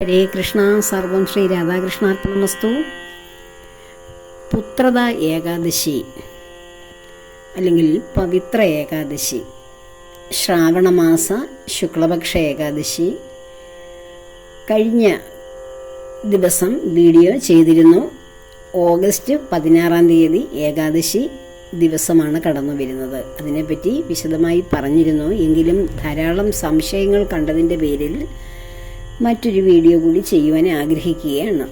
ഹരേ കൃഷ്ണ. സർവം ശ്രീ രാധാകൃഷ്ണാർപ്പണമസ്തു. പുത്രത ഏകാദശി അല്ലെങ്കിൽ പവിത്ര ഏകാദശി, ശ്രാവണമാസ ശുക്ലപക്ഷ ഏകാദശി കഴിഞ്ഞ ദിവസം വീഡിയോ ചെയ്തിരുന്നു. ഓഗസ്റ്റ് 16 ഏകാദശി ദിവസമാണ് കടന്നു വരുന്നത്. അതിനെപ്പറ്റി വിശദമായി പറഞ്ഞിരുന്നു. എങ്കിലും ധാരാളം സംശയങ്ങൾ കണ്ടതിൻ്റെ പേരിൽ മറ്റൊരു വീഡിയോ കൂടി ചെയ്യുവാൻ ആഗ്രഹിക്കുകയാണ്.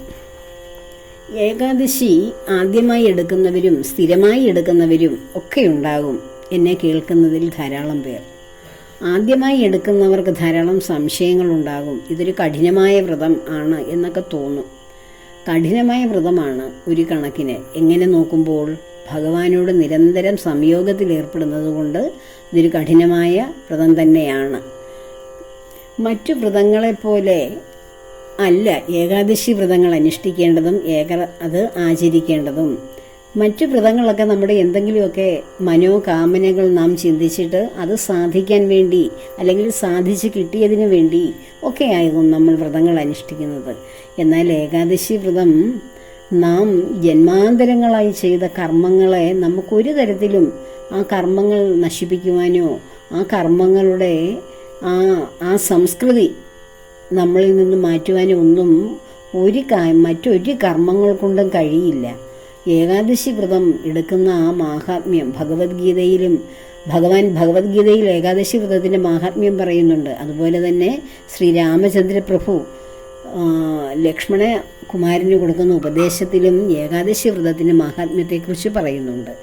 ഏകാദശി ആദ്യമായി എടുക്കുന്നവരും സ്ഥിരമായി എടുക്കുന്നവരും ഒക്കെ ഉണ്ടാകും. എന്നെ കേൾക്കുന്നതിൽ ധാരാളം പേർ ആദ്യമായി എടുക്കുന്നവർക്ക് ധാരാളം സംശയങ്ങളുണ്ടാകും. ഇതൊരു കഠിനമായ വ്രതം ആണ് എന്നൊക്കെ തോന്നും. കഠിനമായ വ്രതമാണ് ഒരു കണക്കിന്. എങ്ങനെ നോക്കുമ്പോൾ ഭഗവാനോട് നിരന്തരം സംയോഗത്തിൽ ഏർപ്പെടുന്നത് കൊണ്ട് ഇതൊരു കഠിനമായ വ്രതം തന്നെയാണ്. മറ്റു വ്രതങ്ങളെപ്പോലെ അല്ല ഏകാദശി വ്രതങ്ങൾ അനുഷ്ഠിക്കേണ്ടതും അത് ആചരിക്കേണ്ടതും. മറ്റു വ്രതങ്ങളൊക്കെ നമ്മുടെ എന്തെങ്കിലുമൊക്കെ മനോകാമനകൾ നാം ചിന്തിച്ചിട്ട് അത് സാധിക്കാൻ വേണ്ടി അല്ലെങ്കിൽ സാധിച്ച് കിട്ടിയതിന് വേണ്ടി ഒക്കെ ആകും നമ്മൾ വ്രതങ്ങൾ അനുഷ്ഠിക്കുന്നത്. എന്നാൽ ഏകാദശി വ്രതം നാം ജന്മാന്തരങ്ങളായി ചെയ്ത കർമ്മങ്ങളെ നമുക്കൊരു തരത്തിലും ആ കർമ്മങ്ങൾ നശിപ്പിക്കുവാനോ ആ കർമ്മങ്ങളുടെ ആ സംസ്കൃതി നമ്മളിൽ നിന്ന് മാറ്റുവാനും ഒന്നും മറ്റൊരു കർമ്മങ്ങൾ കൊണ്ടും കഴിയില്ല. ഏകാദശി വ്രതം എടുക്കുന്ന ആ മാഹാത്മ്യം ഭഗവത്ഗീതയിൽ ഏകാദശി വ്രതത്തിൻ്റെ മാഹാത്മ്യം പറയുന്നുണ്ട്. അതുപോലെ തന്നെ ശ്രീരാമചന്ദ്ര പ്രഭു ലക്ഷ്മണ കുമാരന് കൊടുക്കുന്ന ഉപദേശത്തിലും ഏകാദശി വ്രതത്തിൻ്റെ മാഹാത്മ്യത്തെക്കുറിച്ച് പറയുന്നുണ്ട്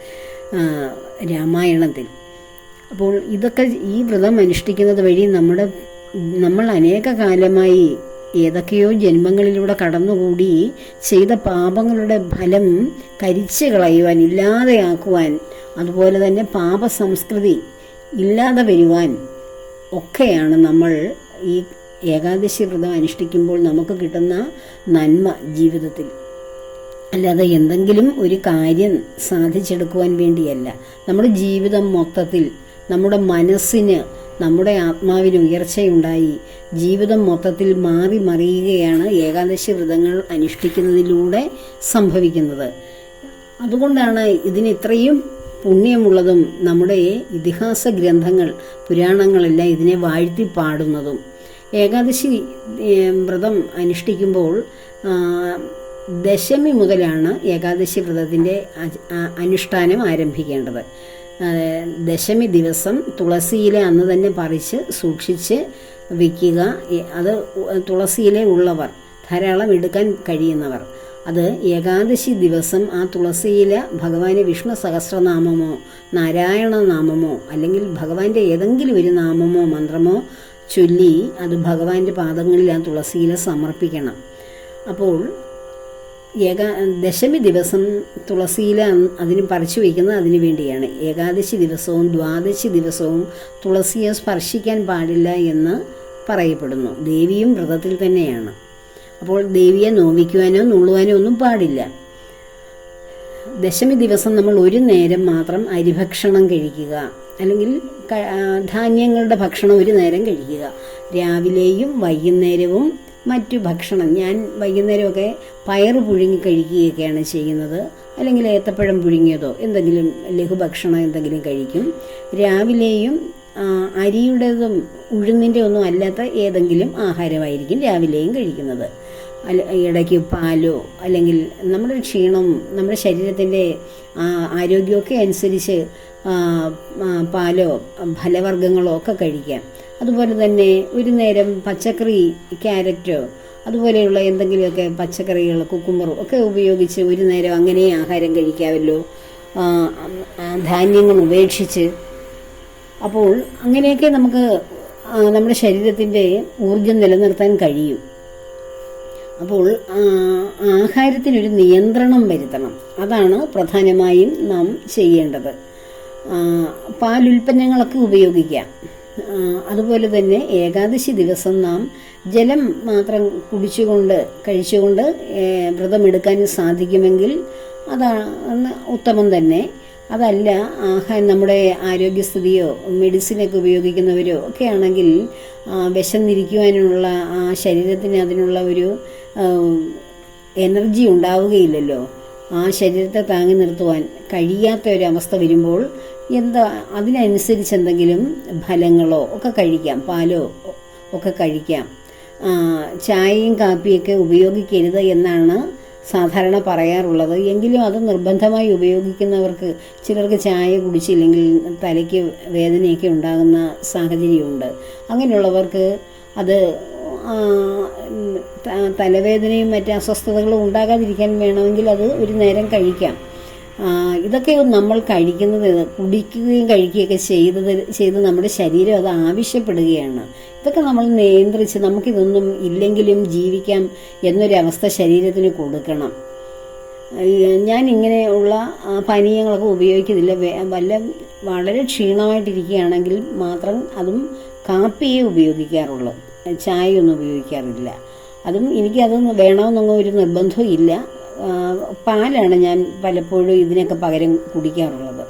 രാമായണത്തിൽ. അപ്പോൾ ഇതൊക്കെ ഈ വ്രതം അനുഷ്ഠിക്കുന്നത് വഴി നമ്മൾ അനേക കാലമായി ഏതൊക്കെയോ ജന്മങ്ങളിലൂടെ കടന്നുകൂടി ചെയ്ത പാപങ്ങളുടെ ഫലം കരിച്ചു കളയുവാൻ, ഇല്ലാതെയാക്കുവാൻ, അതുപോലെ തന്നെ പാപസംസ്കൃതി ഇല്ലാതെ വരുവാൻ ഒക്കെയാണ് നമ്മൾ ഈ ഏകാദശി വ്രതം അനുഷ്ഠിക്കുമ്പോൾ നമുക്ക് കിട്ടുന്ന നന്മ ജീവിതത്തിൽ. അല്ലാതെ എന്തെങ്കിലും ഒരു കാര്യം സാധിച്ചെടുക്കുവാൻ വേണ്ടിയല്ല. നമ്മുടെ ജീവിതം മൊത്തത്തിൽ നമ്മുടെ മനസ്സിന്, നമ്മുടെ ആത്മാവിന് ഉയർച്ചയുണ്ടായി ജീവിതം മൊത്തത്തിൽ മാറി മറിയുകയാണ് ഏകാദശി വ്രതങ്ങൾ അനുഷ്ഠിക്കുന്നതിലൂടെ സംഭവിക്കുന്നത്. അതുകൊണ്ടാണ് ഇതിന് ഇത്രയും പുണ്യമുള്ളതും നമ്മുടെ ഇതിഹാസ ഗ്രന്ഥങ്ങൾ, പുരാണങ്ങളെല്ലാം ഇതിനെ വാഴ്ത്തി പാടുന്നതും. ഏകാദശി വ്രതം അനുഷ്ഠിക്കുമ്പോൾ ദശമി മുതലാണ് ഏകാദശി വ്രതത്തിൻ്റെ അനുഷ്ഠാനം ആരംഭിക്കേണ്ടത്. ദശമി ദിവസം തുളസിയില അന്ന് തന്നെ പറിച്ച് സൂക്ഷിച്ച് വയ്ക്കുക. അത് തുളസിയില ഉള്ളവർ, ധാരാളം എടുക്കാൻ കഴിയുന്നവർ, അത് ഏകാദശി ദിവസം ആ തുളസിയില ഭഗവാന് വിഷ്ണു സഹസ്രനാമമോ നാരായണ നാമമോ അല്ലെങ്കിൽ ഭഗവാന്റെ ഏതെങ്കിലും ഒരു നാമമോ മന്ത്രമോ ചൊല്ലി അത് ഭഗവാന്റെ പാദങ്ങളിൽ ആ തുളസിയില സമർപ്പിക്കണം. അപ്പോൾ ദശമി ദിവസം തുളസിയില അതിന് പറിച്ചു വയ്ക്കുന്നത് അതിനു വേണ്ടിയാണ്. ഏകാദശി ദിവസവും ദ്വാദശി ദിവസവും തുളസിയെ സ്പർശിക്കാൻ പാടില്ല എന്ന് പറയപ്പെടുന്നു. ദേവിയും വ്രതത്തിൽ തന്നെയാണ്. അപ്പോൾ ദേവിയെ നോവിക്കുവാനോ നുള്ളുവാനോ ഒന്നും പാടില്ല. ദശമി ദിവസം നമ്മൾ ഒരു നേരം മാത്രം അരിഭക്ഷണം കഴിക്കുക, അല്ലെങ്കിൽ ധാന്യങ്ങളുടെ ഭക്ഷണം ഒരു നേരം കഴിക്കുക. രാവിലെയും വൈകുന്നേരവും മറ്റു ഭക്ഷണം, ഞാൻ വൈകുന്നേരമൊക്കെ പയറ് പുഴുങ്ങി കഴിക്കുകയൊക്കെയാണ് ചെയ്യുന്നത്, അല്ലെങ്കിൽ ഏത്തപ്പഴം പുഴുങ്ങിയതോ എന്തെങ്കിലും ലഘുഭക്ഷണം എന്തെങ്കിലും കഴിക്കും. രാവിലെയും അരിയുടേതും ഉഴുന്നിൻ്റെ ഒന്നും അല്ലാത്ത ഏതെങ്കിലും ആഹാരമായിരിക്കും രാവിലെയും കഴിക്കുന്നത്. ഇടയ്ക്ക് പാലോ അല്ലെങ്കിൽ നമ്മുടെ ക്ഷീണം, നമ്മുടെ ശരീരത്തിൻ്റെ ആരോഗ്യമൊക്കെ അനുസരിച്ച് പാലോ ഫലവർഗ്ഗങ്ങളോ ഒക്കെ കഴിക്കാം. അതുപോലെ തന്നെ ഒരു നേരം പച്ചക്കറി, ക്യാരറ്റോ അതുപോലെയുള്ള എന്തെങ്കിലുമൊക്കെ പച്ചക്കറികൾ, കുക്കുമ്പറും ഒക്കെ ഉപയോഗിച്ച് ഒരു നേരം അങ്ങനെ ആഹാരം കഴിക്കാമല്ലോ, ധാന്യങ്ങൾ ഉപേക്ഷിച്ച്. അപ്പോൾ അങ്ങനെയൊക്കെ നമുക്ക് നമ്മുടെ ശരീരത്തിൻ്റെ ഊർജം നിലനിർത്താൻ കഴിയും. അപ്പോൾ ആഹാരത്തിനൊരു നിയന്ത്രണം വരുത്തണം. അതാണ് പ്രധാനമായും നാം ചെയ്യേണ്ടത്. പാലുൽപ്പന്നങ്ങളൊക്കെ ഉപയോഗിക്കാം. അതുപോലെ തന്നെ ഏകാദശി ദിവസം നാം ജലം മാത്രം കഴിച്ചുകൊണ്ട് വ്രതമെടുക്കാൻ സാധിക്കുമെങ്കിൽ അതാണ് ഉത്തമം തന്നെ. അതല്ല നമ്മുടെ ആരോഗ്യസ്ഥിതിയോ മെഡിസിനൊക്കെ ഉപയോഗിക്കുന്നവരോ ഒക്കെ ആണെങ്കിൽ വിശന്നിരിക്കുവാനുള്ള ശരീരത്തിന് അതിനുള്ള ഒരു എനർജി ഉണ്ടാവുകയില്ലല്ലോ. ശരീരത്തെ താങ്ങി നിർത്തുവാൻ കഴിയാത്ത ഒരവസ്ഥ വരുമ്പോൾ അതിനനുസരിച്ച് എന്തെങ്കിലും ഫലങ്ങളോ ഒക്കെ കഴിക്കാം, പാലോ ഒക്കെ കഴിക്കാം. ചായയും കാപ്പിയൊക്കെ ഉപയോഗിക്കരുത് എന്നാണ് സാധാരണ പറയാറുള്ളത്. എങ്കിലും അത് നിർബന്ധമായി ഉപയോഗിക്കുന്നവർക്ക്, ചിലർക്ക് ചായ കുടിച്ചില്ലെങ്കിൽ തലയ്ക്ക് വേദനയൊക്കെ ഉണ്ടാകുന്ന സാഹചര്യമുണ്ട്. അങ്ങനെയുള്ളവർക്ക് അത് തലവേദനയും മറ്റ് അസ്വസ്ഥതകളും ഉണ്ടാകാതിരിക്കാൻ വേണമെങ്കിൽ അത് ഒരു നേരം കഴിക്കാം. ഇതൊക്കെ നമ്മൾ കുടിക്കുകയും കഴിക്കുകയൊക്കെ ചെയ്ത് നമ്മുടെ ശരീരം അത് ആവശ്യപ്പെടുകയാണ്. ഇതൊക്കെ നമ്മൾ നിയന്ത്രിച്ച് നമുക്കിതൊന്നും ഇല്ലെങ്കിലും ജീവിക്കാം എന്നൊരവസ്ഥ ശരീരത്തിന് കൊടുക്കണം. ഞാൻ ഇങ്ങനെയുള്ള പാനീയങ്ങളൊക്കെ ഉപയോഗിക്കുന്നില്ല. വളരെ ക്ഷീണമായിട്ടിരിക്കുകയാണെങ്കിൽ മാത്രം അതും കാപ്പിയെ ഉപയോഗിക്കാറുള്ളൂ, ചായയൊന്നും ഉപയോഗിക്കാറില്ല. എനിക്കത് വേണമെന്നൊന്നും ഒരു നിർബന്ധവും ഇല്ല. പാലാണ് ഞാൻ പലപ്പോഴും ഇതിനൊക്കെ പകരം കുടിക്കാറുള്ളത്.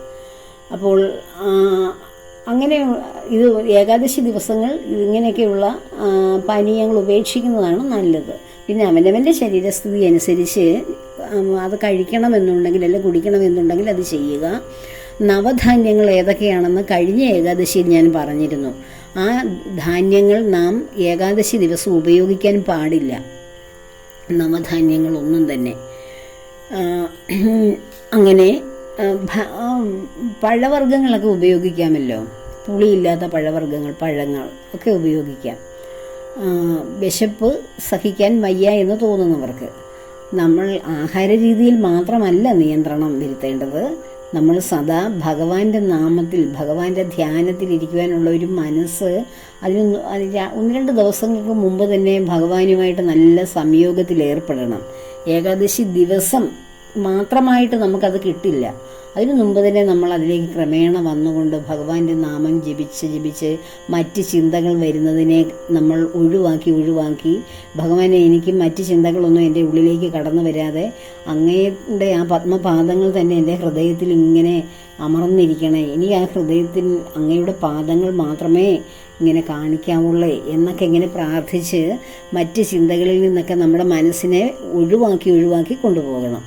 അപ്പോൾ അങ്ങനെ ഇത് ഏകാദശി ദിവസങ്ങൾ ഇങ്ങനെയൊക്കെയുള്ള പാനീയങ്ങൾ ഉപേക്ഷിക്കുന്നതാണ് നല്ലത്. പിന്നെ അവനവൻ്റെ ശരീരസ്ഥിതി അനുസരിച്ച് അത് കഴിക്കണമെന്നുണ്ടെങ്കിൽ അല്ലെങ്കിൽ കുടിക്കണമെന്നുണ്ടെങ്കിൽ അത് ചെയ്യുക. നവധാന്യങ്ങൾ ഏതൊക്കെയാണെന്ന് കഴിഞ്ഞ ഏകാദശിയിൽ ഞാൻ പറഞ്ഞിരുന്നു. ആ ധാന്യങ്ങൾ നാം ഏകാദശി ദിവസം ഉപയോഗിക്കാൻ പാടില്ല, നവധാന്യങ്ങളൊന്നും തന്നെ. അങ്ങനെ പഴവർഗ്ഗങ്ങളൊക്കെ ഉപയോഗിക്കാമല്ലോ, പുളിയില്ലാത്ത പഴങ്ങൾ ഒക്കെ ഉപയോഗിക്കാം. വിശപ്പ് സഹിക്കാൻ വയ്യ എന്ന് തോന്നുന്നവർക്ക് നമ്മൾ ആഹാര രീതിയിൽ മാത്രമല്ല നിയന്ത്രണം വരുത്തേണ്ടത്. നമ്മൾ സദാ ഭഗവാന്റെ നാമത്തിൽ, ഭഗവാന്റെ ധ്യാനത്തിൽ ഇരിക്കുവാനുള്ള ഒരു മനസ്സ്, അതിന് 1-2 ദിവസങ്ങൾക്ക് മുമ്പ് തന്നെ ഭഗവാനുമായിട്ട് നല്ല സംയോഗത്തിൽ ഏർപ്പെടണം. ഏകാദശി ദിവസം മാത്രമായിട്ട് നമുക്കത് കിട്ടില്ല. അതിനു മുമ്പ് തന്നെ നമ്മൾ അതിലേക്ക് ക്രമേണ വന്നുകൊണ്ട് ഭഗവാന്റെ നാമം ജപിച്ച് മറ്റ് ചിന്തകൾ വരുന്നതിനെ നമ്മൾ ഒഴിവാക്കി ഭഗവാനെ, എനിക്ക് മറ്റ് ചിന്തകളൊന്നും എൻ്റെ ഉള്ളിലേക്ക് കടന്നു വരാതെ അങ്ങയുടെ ആ പത്മപാദങ്ങൾ തന്നെ എൻ്റെ ഹൃദയത്തിൽ ഇങ്ങനെ അമർന്നിരിക്കണേ, എനിക്ക് ആ ഹൃദയത്തിൽ അങ്ങയുടെ പാദങ്ങൾ മാത്രമേ ഇങ്ങനെ കാണിക്കാവുള്ളേ എന്നൊക്കെ ഇങ്ങനെ പ്രാർത്ഥിച്ച് മറ്റ് ചിന്തകളിൽ നിന്നൊക്കെ നമ്മുടെ മനസ്സിനെ ഒഴിവാക്കി കൊണ്ടുപോകണം.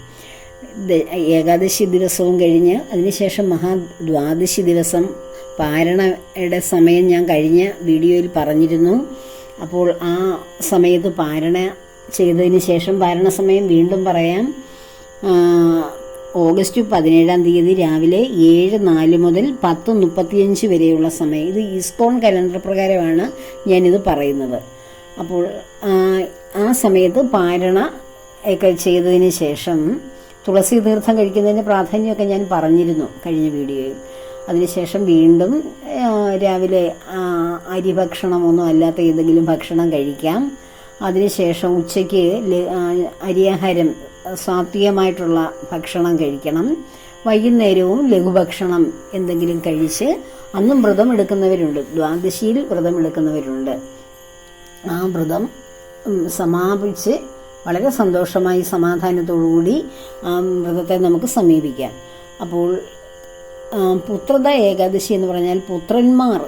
ഏകാദശി ദിവസവും കഴിഞ്ഞ് അതിനുശേഷം മഹാദ്വാദശി ദിവസം പാരണയുടെ സമയം ഞാൻ കഴിഞ്ഞ വീഡിയോയിൽ പറഞ്ഞിരുന്നു. അപ്പോൾ ആ സമയത്ത് പാരണ ചെയ്തതിന് ശേഷം പാരണ സമയം വീണ്ടും പറയാം. ഓഗസ്റ്റ് 17-ാം തീയതി രാവിലെ 7:04 മുതൽ 10:35 വരെയുള്ള സമയം. ഇത് ഇസ്കോൺ കലണ്ടർ പ്രകാരമാണ് ഞാനിത് പറയുന്നത്. അപ്പോൾ ആ സമയത്ത് പാരണ ഒക്കെ ചെയ്തതിന് ശേഷം തുളസി തീർത്ഥം കഴിക്കുന്നതിൻ്റെ പ്രാധാന്യമൊക്കെ ഞാൻ പറഞ്ഞിരുന്നു കഴിഞ്ഞ വീഡിയോയിൽ. അതിനുശേഷം വീണ്ടും രാവിലെ അരിഭക്ഷണമൊന്നും അല്ലാത്ത ഏതെങ്കിലും ഭക്ഷണം കഴിക്കാം. അതിനുശേഷം ഉച്ചയ്ക്ക് അരിയാഹാരം, സാത്വികമായിട്ടുള്ള ഭക്ഷണം കഴിക്കണം. വൈകുന്നേരവും ലഘുഭക്ഷണം എന്തെങ്കിലും കഴിച്ച്, അന്നും വ്രതം എടുക്കുന്നവരുണ്ട്, ദ്വാദശിയിൽ വ്രതം എടുക്കുന്നവരുണ്ട്. ആ വ്രതം സമാപിച്ച് വളരെ സന്തോഷമായി സമാധാനത്തോടുകൂടി ആ വ്രതത്തെ നമുക്ക് സമീപിക്കാം. അപ്പോൾ പുത്രദ ഏകാദശി എന്ന് പറഞ്ഞാൽ പുത്രന്മാർ,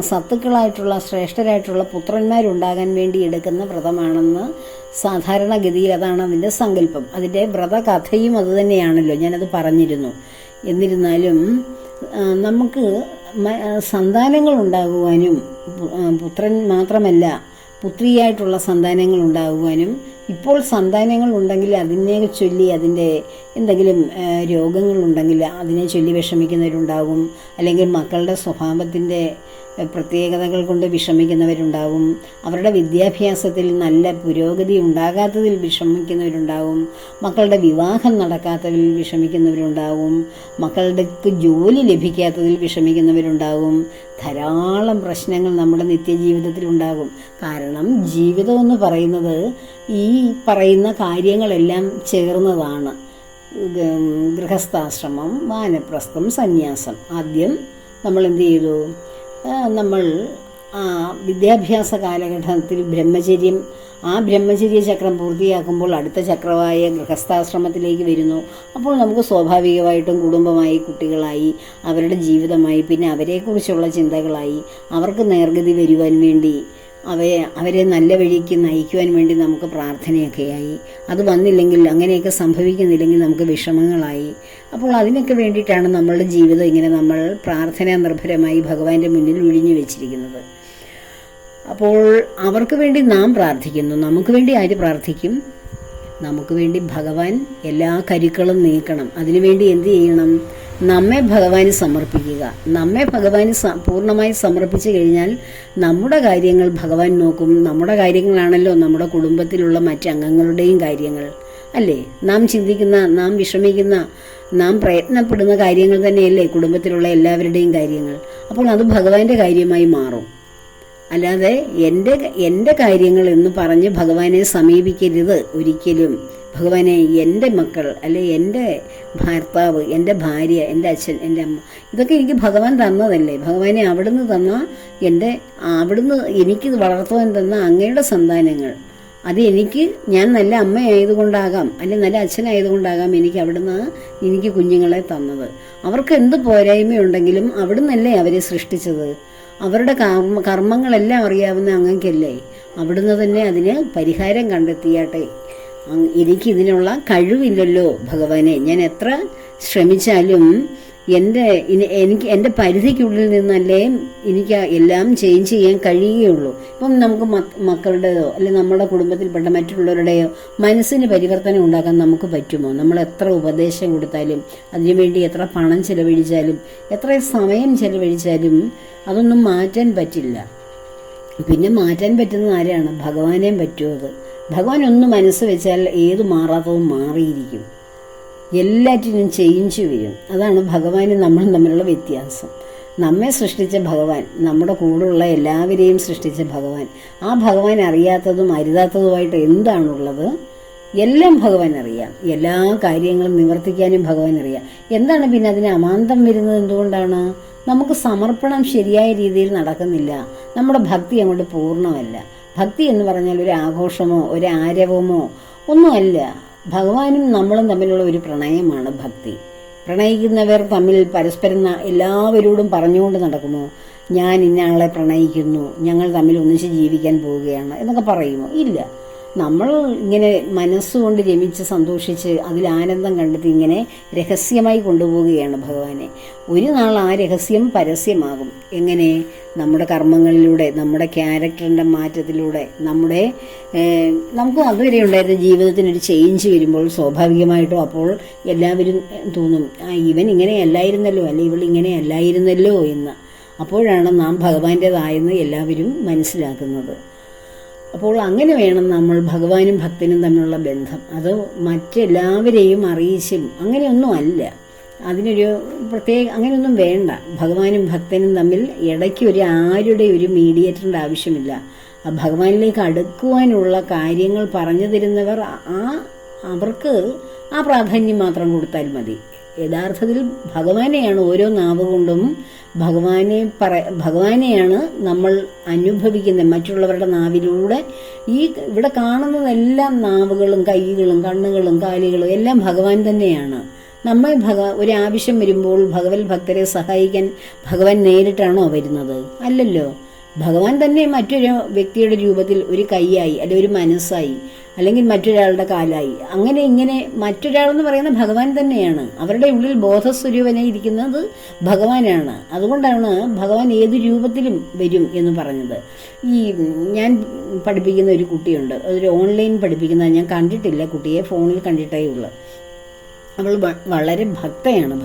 സത്തുക്കളായിട്ടുള്ള ശ്രേഷ്ഠരായിട്ടുള്ള പുത്രന്മാരുണ്ടാകാൻ വേണ്ടി എടുക്കുന്ന വ്രതമാണെന്ന് സാധാരണഗതിയിൽ അതാണ് അതിൻ്റെ സങ്കല്പം. അതിൻ്റെ വ്രതകഥയും അതുതന്നെയാണല്ലോ, ഞാനത് പറഞ്ഞിരുന്നു. എന്നിരുന്നാലും നമുക്ക് സന്താനങ്ങൾ ഉണ്ടാകുവാനും, പുത്രൻ മാത്രമല്ല പുത്രിയായിട്ടുള്ള സന്താനങ്ങൾ ഉണ്ടാകുവാനും, ഇപ്പോൾ സന്താനങ്ങൾ ഉണ്ടെങ്കിൽ അതിനെ ചൊല്ലി അതിൻ്റെ എന്തെങ്കിലും രോഗങ്ങളുണ്ടെങ്കിൽ അതിനെ ചൊല്ലി വിഷമിക്കുന്നവരുണ്ടാകും. അല്ലെങ്കിൽ മക്കളുടെ സ്വഭാവത്തിൻ്റെ പ്രത്യേകതകൾ കൊണ്ട് വിഷമിക്കുന്നവരുണ്ടാകും. അവരുടെ വിദ്യാഭ്യാസത്തിൽ നല്ല പുരോഗതി ഉണ്ടാകാത്തതിൽ വിഷമിക്കുന്നവരുണ്ടാകും. മക്കളുടെ വിവാഹം നടക്കാത്തതിൽ വിഷമിക്കുന്നവരുണ്ടാകും. മക്കളുടെ ജോലി ലഭിക്കാത്തതിൽ വിഷമിക്കുന്നവരുണ്ടാകും. ധാരാളം പ്രശ്നങ്ങൾ നമ്മുടെ നിത്യജീവിതത്തിൽ ഉണ്ടാകും. കാരണം ജീവിതമെന്ന് പറയുന്നത് ഈ പറയുന്ന കാര്യങ്ങളെല്ലാം ചേർന്നതാണ്. ഗൃഹസ്ഥാശ്രമം, വാനപ്രസ്ഥം, സന്യാസം. ആദ്യം നമ്മൾ എന്ത് ചെയ്തു? നമ്മൾ വിദ്യാഭ്യാസ കാലഘട്ടത്തിൽ ബ്രഹ്മചര്യ ചക്രം പൂർത്തിയാക്കുമ്പോൾ അടുത്ത ചക്രമായ ഗൃഹസ്ഥാശ്രമത്തിലേക്ക് വരുന്നു. അപ്പോൾ നമുക്ക് സ്വാഭാവികമായിട്ടും കുടുംബമായി, കുട്ടികളായി, അവരുടെ ജീവിതമായി, പിന്നെ അവരെക്കുറിച്ചുള്ള ചിന്തകളായി, അവർക്ക് നേർഗതി വരുവാൻ വേണ്ടി, അവരെ നല്ല വഴിക്ക് നയിക്കുവാൻ വേണ്ടി നമുക്ക് പ്രാർത്ഥനയൊക്കെയായി. അത് വന്നില്ലെങ്കിൽ, അങ്ങനെയൊക്കെ സംഭവിക്കുന്നില്ലെങ്കിൽ നമുക്ക് വിഷമങ്ങളായി. അപ്പോൾ അതിനൊക്കെ വേണ്ടിയിട്ടാണ് നമ്മളുടെ ജീവിതം ഇങ്ങനെ നമ്മൾ പ്രാർത്ഥനാ നിർഭരമായി ഭഗവാന്റെ മുന്നിൽ ഒഴിഞ്ഞു വെച്ചിരിക്കുന്നത്. അപ്പോൾ അവർക്ക് വേണ്ടി നാം പ്രാർത്ഥിക്കുന്നു. നമുക്ക് വേണ്ടി ആര് പ്രാർത്ഥിക്കും? നമുക്ക് വേണ്ടി ഭഗവാൻ എല്ലാ കരുക്കളും നീക്കണം. അതിനുവേണ്ടി എന്ത് ചെയ്യണം? നമ്മെ ഭഗവാന് സമർപ്പിക്കുക. നമ്മെ ഭഗവാന് പൂർണ്ണമായി സമർപ്പിച്ചു കഴിഞ്ഞാൽ നമ്മുടെ കാര്യങ്ങൾ ഭഗവാൻ നോക്കും. നമ്മുടെ കാര്യങ്ങളാണല്ലോ നമ്മുടെ കുടുംബത്തിലുള്ള മറ്റംഗങ്ങളുടെയും കാര്യങ്ങൾ, അല്ലേ? നാം ചിന്തിക്കുന്ന, നാം വിഷമിക്കുന്ന, നാം പ്രയത്നപ്പെടുന്ന കാര്യങ്ങൾ തന്നെയല്ലേ കുടുംബത്തിലുള്ള എല്ലാവരുടെയും കാര്യങ്ങൾ. അപ്പോൾ അത് ഭഗവാന്റെ കാര്യമായി മാറും. അല്ലാതെ എൻ്റെ കാര്യങ്ങൾ എന്ന് പറഞ്ഞ് ഭഗവാനെ സമീപിക്കരുത് ഒരിക്കലും. ഭഗവാനെ, എൻ്റെ മക്കൾ, അല്ലെ എൻ്റെ ഭർത്താവ്, എൻ്റെ ഭാര്യ, എൻ്റെ അച്ഛൻ, എൻ്റെ അമ്മ, ഇതൊക്കെ എനിക്ക് ഭഗവാൻ തന്നതല്ലേ. ഭഗവാനെ, അവിടുന്ന് തന്ന അവിടുന്ന് എനിക്ക് വളർത്തുവാൻ തന്ന അങ്ങയുടെ സന്താനങ്ങൾ, അത് ഞാൻ നല്ല അമ്മയായതുകൊണ്ടാകാം, അല്ലെങ്കിൽ നല്ല അച്ഛനായതുകൊണ്ടാകാം എനിക്ക് കുഞ്ഞുങ്ങളെ തന്നത്. അവർക്ക് എന്ത് പോരായ്മയുണ്ടെങ്കിലും അവിടുന്നല്ലേ അവരെ സൃഷ്ടിച്ചത്. അവരുടെ കർമ്മങ്ങളെല്ലാം അറിയാവുന്ന അങ്ങക്കല്ലേ. അവിടുന്ന് തന്നെ അതിന് പരിഹാരം കണ്ടെത്തിയാട്ടെ. എനിക്കിതിനുള്ള കഴിവില്ലല്ലോ ഭഗവാനെ. ഞാൻ എത്ര ശ്രമിച്ചാലും എൻ്റെ പരിധിക്കുള്ളിൽ നിന്നല്ലേ എനിക്ക് എല്ലാം ചേഞ്ച് ചെയ്യാൻ കഴിയുകയുള്ളൂ. ഇപ്പം നമുക്ക് മക്കളുടെയോ അല്ലെങ്കിൽ നമ്മുടെ കുടുംബത്തിൽപ്പെട്ട മറ്റുള്ളവരുടെയോ മനസ്സിന് പരിവർത്തനം ഉണ്ടാക്കാൻ നമുക്ക് പറ്റുമോ? നമ്മൾ എത്ര ഉപദേശം കൊടുത്താലും, അതിനുവേണ്ടി എത്ര പണം ചെലവഴിച്ചാലും, എത്ര സമയം ചെലവഴിച്ചാലും അതൊന്നും മാറ്റാൻ പറ്റില്ല. പിന്നെ മാറ്റാൻ പറ്റുന്നത് ആരാണ്? ഭഗവാനേയും പറ്റുമോ? അത് ഭഗവാൻ ഒന്ന് മനസ്സ് വെച്ചാൽ ഏത് മാറാത്തതും മാറിയിരിക്കും. എല്ലാറ്റിനും ചേഞ്ച് വരും. അതാണ് ഭഗവാനും നമ്മളും തമ്മിലുള്ള വ്യത്യാസം. നമ്മെ സൃഷ്ടിച്ച ഭഗവാൻ, നമ്മുടെ കൂടെയുള്ള എല്ലാവരെയും സൃഷ്ടിച്ച ഭഗവാൻ, ആ ഭഗവാൻ അറിയാത്തതും അരുതാത്തതുമായിട്ട് എന്താണുള്ളത് എല്ലാം ഭഗവാൻ അറിയാം. എല്ലാ കാര്യങ്ങളും നിവർത്തിക്കാനും ഭഗവാൻ അറിയാം. എന്താണ് പിന്നെ അതിന് അമാന്തം വരുന്നത്? എന്തുകൊണ്ടാണ്? നമുക്ക് സമർപ്പണം ശരിയായ രീതിയിൽ നടക്കുന്നില്ല. നമ്മുടെ ഭക്തി അങ്ങോട്ട് പൂർണ്ണമല്ല. ഭക്തി എന്ന് പറഞ്ഞാൽ ഒരു ആഘോഷമോ ഒരു ആരവമോ ഒന്നുമല്ല. ഭഗവാനും നമ്മളും തമ്മിലുള്ള ഒരു പ്രണയമാണ് ഭക്തി. പ്രണയിക്കുന്നവർ തമ്മിൽ പരസ്പരം എല്ലാവരോടും പറഞ്ഞുകൊണ്ട് നടക്കുമോ? ഞാൻ ഇന്നയാളെ പ്രണയിക്കുന്നു, ഞങ്ങൾ തമ്മിൽ ഒന്നിച്ച് ജീവിക്കാൻ പോവുകയാണ് എന്നൊക്കെ പറയുമോ? ഇല്ല. നമ്മൾ ഇങ്ങനെ മനസ്സുകൊണ്ട് രമിച്ച് സന്തോഷിച്ച് അതിൽ ആനന്ദം കണ്ടെത്തി ഇങ്ങനെ രഹസ്യമായി കൊണ്ടുപോവുകയാണ് ഭഗവാനെ. ഒരു നാൾ ആ രഹസ്യം പരസ്യമാകും. എങ്ങനെ? നമ്മുടെ കർമ്മങ്ങളിലൂടെ, നമ്മുടെ ക്യാരക്ടറിൻ്റെ മാറ്റത്തിലൂടെ, നമുക്ക് അതുവരെ ഉണ്ടായിരുന്ന ജീവിതത്തിനൊരു ചേഞ്ച് വരുമ്പോൾ സ്വാഭാവികമായിട്ടും അപ്പോൾ എല്ലാവരും തോന്നും, ഇവൻ ഇങ്ങനെ അല്ലായിരുന്നല്ലോ, അല്ലെ ഇവൾ ഇങ്ങനെ അല്ലായിരുന്നല്ലോ എന്ന്. അപ്പോഴാണ് നാം ഭഗവാന്റേതായെന്ന് എല്ലാവരും മനസ്സിലാക്കുന്നത്. അപ്പോൾ അങ്ങനെ വേണം നമ്മൾ ഭഗവാനും ഭക്തനും തമ്മിലുള്ള ബന്ധം. അത് മറ്റെല്ലാവരെയും അറിയിച്ചും അങ്ങനെയൊന്നും അല്ല. അതിനൊരു അങ്ങനെയൊന്നും വേണ്ട. ഭഗവാനും ഭക്തനും തമ്മിൽ ഇടയ്ക്ക് ആരുടെ ഒരു മീഡിയേറ്ററിൻ്റെ ആവശ്യമില്ല. ഭഗവാനിലേക്ക് അടുക്കുവാനുള്ള കാര്യങ്ങൾ പറഞ്ഞു തരുന്നവർ അവർക്ക് ആ പ്രാധാന്യം മാത്രം കൊടുത്താൽ മതി. യഥാർത്ഥത്തിൽ ഭഗവാനെയാണ് ഓരോ നാവ് കൊണ്ടും ഭഗവാനെയാണ് നമ്മൾ അനുഭവിക്കുന്നത്. മറ്റുള്ളവരുടെ നാവിലൂടെ ഇവിടെ കാണുന്നതെല്ലാം നാവുകളും കൈകളും കണ്ണുകളും കാലുകളും എല്ലാം ഭഗവാൻ തന്നെയാണ്. നമ്മൾ ഒരാവശ്യം വരുമ്പോൾ ഭക്തരെ സഹായിക്കാൻ ഭഗവാൻ നേരിട്ടാണോ വരുന്നത്? അല്ലല്ലോ. ഭഗവാൻ തന്നെ മറ്റൊരു വ്യക്തിയുടെ രൂപത്തിൽ ഒരു കൈയായി, അല്ലെങ്കിൽ ഒരു മനസ്സായി, അല്ലെങ്കിൽ മറ്റൊരാളുടെ കാലായി, അങ്ങനെ ഇങ്ങനെ മറ്റൊരാളെന്ന് പറയുന്ന ഭഗവാൻ തന്നെയാണ്. അവരുടെ ഉള്ളിൽ ബോധസ്വരൂപനായി ഇരിക്കുന്നത് ഭഗവാനാണ്. അതുകൊണ്ടാണ് ഭഗവാൻ ഏത് രൂപത്തിലും വരും എന്ന് പറഞ്ഞത്. ഞാൻ പഠിപ്പിക്കുന്ന ഒരു കുട്ടിയുണ്ട്, അതൊരു ഓൺലൈൻ പഠിപ്പിക്കുന്ന, ഞാൻ കണ്ടിട്ടില്ല കുട്ടിയെ, ഫോണിൽ കണ്ടിട്ടേ ഉള്ളൂ. അവൾ വളരെ ഭക്തയാണ്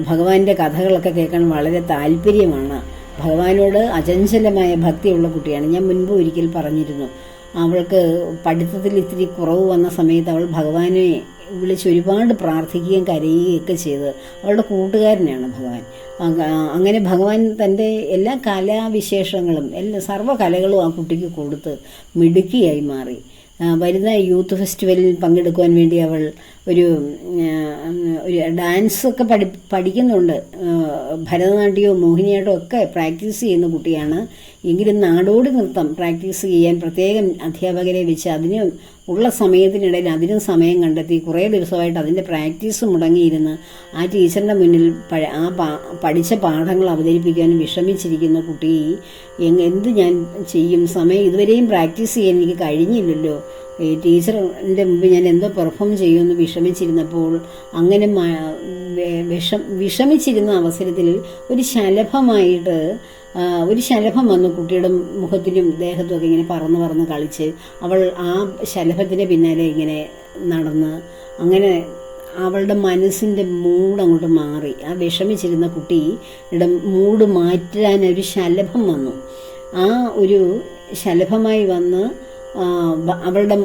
ഭഗവാന്റെ കഥകളൊക്കെ കേൾക്കാൻ വളരെ താല്പര്യമാണ്. ഭഗവാനോട് അചഞ്ചലമായ ഭക്തിയുള്ള കുട്ടിയാണ്. ഞാൻ മുൻപ് ഒരിക്കൽ പറഞ്ഞിരുന്നു, അവൾക്ക് പഠിത്തത്തിൽ ഇത്തിരി കുറവ് വന്ന സമയത്ത് അവൾ ഭഗവാനെ വിളിച്ച് ഒരുപാട് പ്രാർത്ഥിക്കുകയും കരയുകയൊക്കെ ചെയ്ത് അവളുടെ കൂട്ടുകാരനാണ് ഭഗവാൻ. അങ്ങനെ ഭഗവാൻ തൻ്റെ എല്ലാ കലാവിശേഷങ്ങളും സർവ്വ കലകളും ആ കുട്ടിക്ക് കൊടുത്ത് മിടുക്കിയായി മാറി. വരുന്ന യൂത്ത് ഫെസ്റ്റിവലിൽ പങ്കെടുക്കുവാൻ വേണ്ടി അവൾ ഒരു ഡാൻസൊക്കെ പഠിക്കുന്നുണ്ട്. ഭരതനാട്യവും മോഹിനിയാട്ടവും ഒക്കെ പ്രാക്ടീസ് ചെയ്യുന്ന കുട്ടിയാണ്. എങ്കിലും നാടോടി നൃത്തം പ്രാക്ടീസ് ചെയ്യാൻ പ്രത്യേകം അധ്യാപകരെ വെച്ച് അതിന് ഉള്ള സമയത്തിനിടയിൽ അതിനും സമയം കണ്ടെത്തി കുറേ ദിവസമായിട്ട് അതിൻ്റെ പ്രാക്ടീസ് മുടങ്ങിയിരുന്ന് ആ ടീച്ചറിൻ്റെ മുന്നിൽ പഠിച്ച പാഠങ്ങൾ അവതരിപ്പിക്കാനും വിഷമിച്ചിരിക്കുന്ന കുട്ടി എന്ത് ഞാൻ ചെയ്യും, സമയം ഇതുവരെയും പ്രാക്ടീസ് ചെയ്യാൻ എനിക്ക് കഴിഞ്ഞില്ലല്ലോ, ടീച്ചറിൻ്റെ മുമ്പിൽ ഞാൻ എന്തോ പെർഫോം ചെയ്യുമെന്ന് വിഷമിച്ചിരുന്നപ്പോൾ അങ്ങനെ വിഷമിച്ചിരുന്ന അവസരത്തിൽ ഒരു ശലഭം വന്ന് കുട്ടിയുടെ മുഖത്തിനും ദേഹത്തുമൊക്കെ ഇങ്ങനെ പറന്ന് കളിച്ച് അവൾ ആ ശലഭത്തിൻ്റെ പിന്നാലെ ഇങ്ങനെ നടന്ന് അങ്ങനെ അവളുടെ മനസ്സിൻ്റെ മൂഡ് അങ്ങോട്ട് മാറി. ആ വിഷമിച്ചിരുന്ന കുട്ടിയുടെ മൂഡ് മാറ്റാൻ ഒരു ശലഭം വന്നു. ആ ഒരു ശലഭമായി വന്ന് അവളുടെ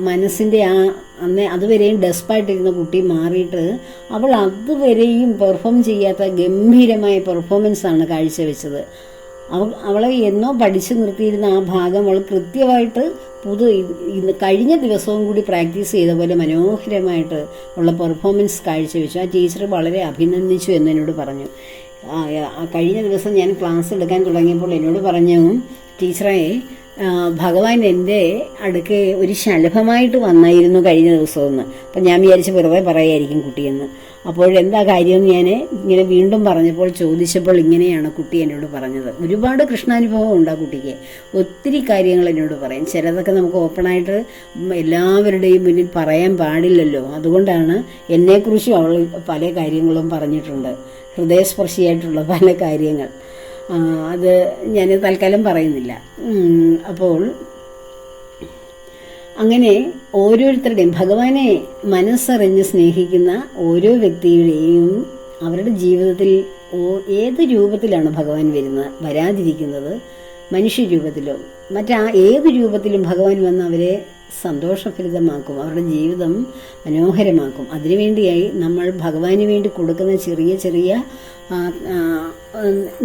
മനസ്സിൻ്റെ അതുവരെയും ഡെസ്പായിട്ടിരുന്ന കുട്ടി മാറിയിട്ട് അവൾ അതുവരെയും പെർഫോം ചെയ്യാത്ത ഗംഭീരമായ പെർഫോമൻസാണ് കാഴ്ചവെച്ചത്. അവളെ എന്നോ പഠിച്ചു നിർത്തിയിരുന്ന ആ ഭാഗം അവൾ കൃത്യമായിട്ട് കഴിഞ്ഞ ദിവസവും കൂടി പ്രാക്ടീസ് ചെയ്ത പോലെ മനോഹരമായിട്ട് ഉള്ള പെർഫോമൻസ് കാഴ്ചവെച്ചു. ആ ടീച്ചർ വളരെ അഭിനന്ദിച്ചു എന്നോട് പറഞ്ഞു. കഴിഞ്ഞ ദിവസം ഞാൻ ക്ലാസ് എടുക്കാൻ തുടങ്ങിയപ്പോൾ എന്നോട് പറഞ്ഞു, ടീച്ചറെ ഭഗവാൻ എൻ്റെ അടുക്കെ ഒരു ശലഭമായിട്ട് വന്നായിരുന്നു കഴിഞ്ഞ ദിവസമെന്ന്. അപ്പം ഞാൻ വിചാരിച്ച് വെറുതെ പറയായിരിക്കും കുട്ടിയെന്ന്. അപ്പോഴെന്താ കാര്യമെന്ന് ഞാൻ ഇങ്ങനെ വീണ്ടും ചോദിച്ചപ്പോൾ ഇങ്ങനെയാണ് കുട്ടി എന്നോട് പറഞ്ഞത്. ഒരുപാട് കൃഷ്ണാനുഭവം ഉണ്ട് ആ കുട്ടിക്ക്. ഒത്തിരി കാര്യങ്ങൾ എന്നോട് പറയും. ചിലതൊക്കെ നമുക്ക് ഓപ്പണായിട്ട് എല്ലാവരുടെയും മുന്നിൽ പറയാൻ പാടില്ലല്ലോ. അതുകൊണ്ടാണ് എന്നെക്കുറിച്ചും അവൾ പല കാര്യങ്ങളും പറഞ്ഞിട്ടുണ്ട്, ഹൃദയസ്പർശിയായിട്ടുള്ള പല കാര്യങ്ങൾ. അത് ഞാൻ തൽക്കാലം പറയുന്നില്ല. അപ്പോൾ അങ്ങനെ ഓരോരുത്തരുടെയും ഭഗവാനെ മനസ്സറിഞ്ഞ് സ്നേഹിക്കുന്ന ഓരോ വ്യക്തിയുടെയും അവരുടെ ജീവിതത്തിൽ ഏത് രൂപത്തിലാണ് ഭഗവാൻ വരാതിരിക്കുന്നത്, മനുഷ്യരൂപത്തിലോ ഏത് രൂപത്തിലും ഭഗവാൻ വന്ന് അവരെ സന്തോഷഭരിതമാക്കും, അവരുടെ ജീവിതം മനോഹരമാക്കും. അതിനുവേണ്ടിയായി നമ്മൾ ഭഗവാന് വേണ്ടി കൊടുക്കുന്ന ചെറിയ ചെറിയ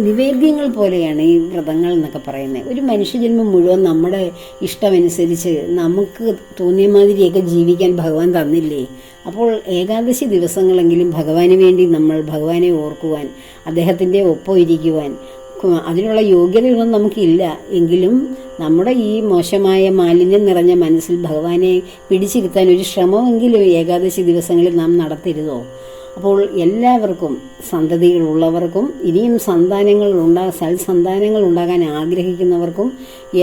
നിവേദ്യങ്ങൾ പോലെയാണ് ഈ വ്രതങ്ങൾ എന്നൊക്കെ പറയുന്നത്. ഒരു മനുഷ്യജന്മം മുഴുവൻ നമ്മുടെ ഇഷ്ടമനുസരിച്ച് നമുക്ക് തോന്നിയ മാതിരിയൊക്കെ ജീവിക്കാൻ ഭഗവാൻ തന്നില്ലേ? അപ്പോൾ ഏകാദശി ദിവസങ്ങളെങ്കിലും ഭഗവാന് വേണ്ടി നമ്മൾ ഭഗവാനെ ഓർക്കുവാൻ, അദ്ദേഹത്തിൻ്റെ ഒപ്പം ഇരിക്കുവാൻ അതിനുള്ള യോഗ്യതയൊന്നും നമുക്കില്ല. എങ്കിലും നമ്മുടെ ഈ മോശമായ മാലിന്യം നിറഞ്ഞ മനസ്സിൽ ഭഗവാനെ പിടിച്ചിരുത്താൻ ഒരു ശ്രമമെങ്കിലും ഏകാദശി ദിവസങ്ങളിൽ നാം നടത്തരുതോ? അപ്പോൾ എല്ലാവർക്കും, സന്തതികളുള്ളവർക്കും ഇനിയും സൽസന്താനങ്ങൾ ഉണ്ടാകാൻ ആഗ്രഹിക്കുന്നവർക്കും